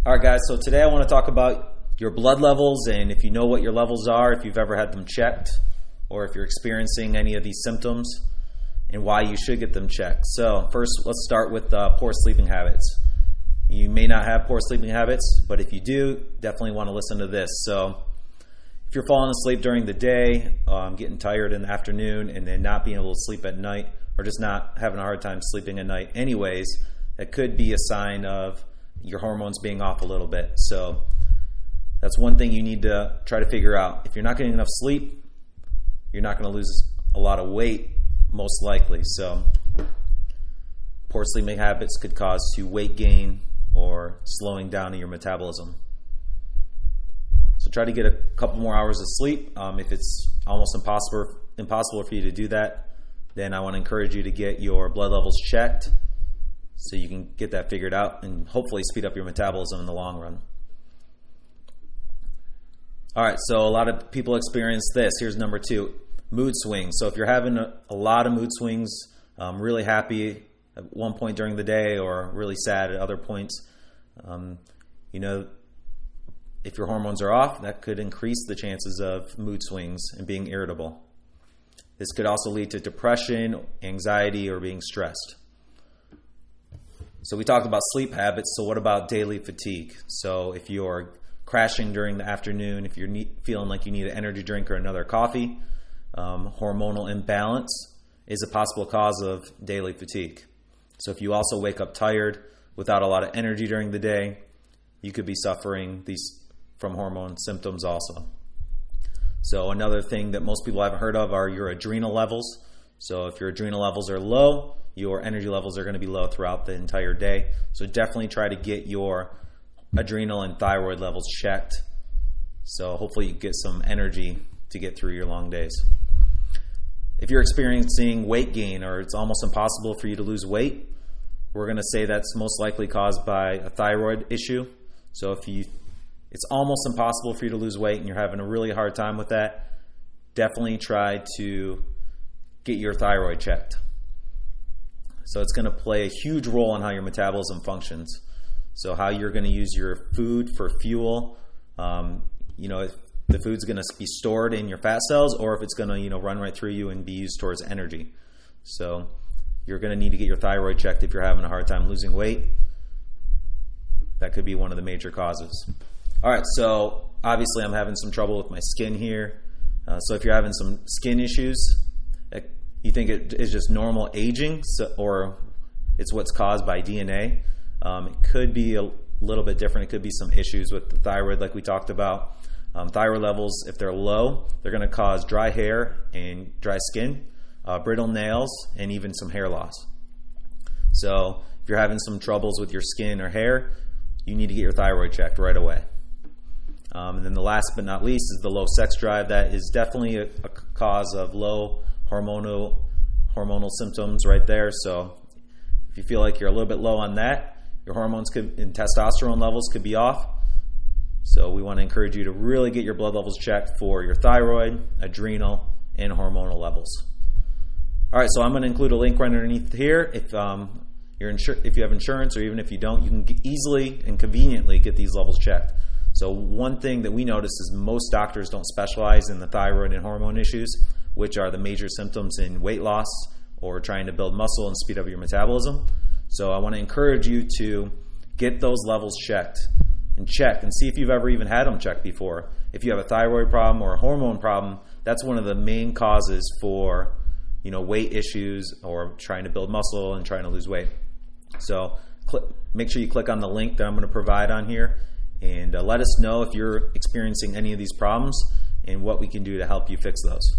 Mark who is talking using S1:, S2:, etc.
S1: All right, guys, so today I want to talk about your blood levels and if you know what your levels are, if you've ever had them checked, or if you're experiencing any of these symptoms, and why you should get them checked. So first, let's start with poor sleeping habits. You may not have poor sleeping habits, but if you do, definitely want to listen to this. So if you're falling asleep during the day, getting tired in the afternoon, and then not being able to sleep at night, or just not having a hard time sleeping at night anyways, that could be a sign of your hormones being off a little bit. So that's one thing you need to try to figure out. If you're not getting enough sleep, you're not going to lose a lot of weight, most likely. So poor sleeping habits could cause to weight gain or slowing down in your metabolism. So try to get a couple more hours of sleep. If it's almost impossible for you to do that, then I want to encourage you to get your blood levels checked so you can get that figured out and hopefully speed up your metabolism in the long run. All right, so a lot of people experience this. Here's number 2, mood swings. So if you're having a lot of mood swings, really happy at one point during the day or really sad at other points, if your hormones are off, that could increase the chances of mood swings and being irritable. This could also lead to depression, anxiety, or being stressed. So we talked about sleep habits, so what about daily fatigue? So if you're crashing during the afternoon, if you're feeling like you need an energy drink or another coffee, hormonal imbalance is a possible cause of daily fatigue. So if you also wake up tired without a lot of energy during the day, you could be suffering these from hormone symptoms also. So another thing that most people haven't heard of are your adrenal levels. So if your adrenal levels are low, your energy levels are going to be low throughout the entire day. So definitely try to get your adrenal and thyroid levels checked. So hopefully you get some energy to get through your long days. If you're experiencing weight gain or it's almost impossible for you to lose weight, we're going to say that's most likely caused by a thyroid issue. So it's almost impossible for you to lose weight and you're having a really hard time with that, definitely try to get your thyroid checked. So it's going to play a huge role in how your metabolism functions. So how you're going to use your food for fuel, if the food's going to be stored in your fat cells or if it's going to run right through you and be used towards energy. So you're going to need to get your thyroid checked if you're having a hard time losing weight. That could be one of the major causes. All right, so obviously I'm having some trouble with my skin here. So if you're having some skin issues, you think it is just normal aging, or it's what's caused by DNA. It could be a little bit different. It could be some issues with the thyroid like we talked about. Thyroid levels, if they're low, they're going to cause dry hair and dry skin, brittle nails, and even some hair loss. So if you're having some troubles with your skin or hair, you need to get your thyroid checked right away. And then the last but not least is the low sex drive. That is definitely a cause of low hormonal symptoms right there. So if you feel like you're a little bit low on that, your hormones and testosterone levels could be off. So we want to encourage you to really get your blood levels checked for your thyroid, adrenal, and hormonal levels. All right, so I'm going to include a link right underneath here. If you have insurance or even if you don't, you can easily and conveniently get these levels checked. So one thing that we notice is most doctors don't specialize in the thyroid and hormone issues, which are the major symptoms in weight loss or trying to build muscle and speed up your metabolism. So I want to encourage you to get those levels checked and see if you've ever even had them checked before. If you have a thyroid problem or a hormone problem, that's one of the main causes for weight issues or trying to build muscle and trying to lose weight. So make sure you click on the link that I'm going to provide on here and let us know if you're experiencing any of these problems and what we can do to help you fix those.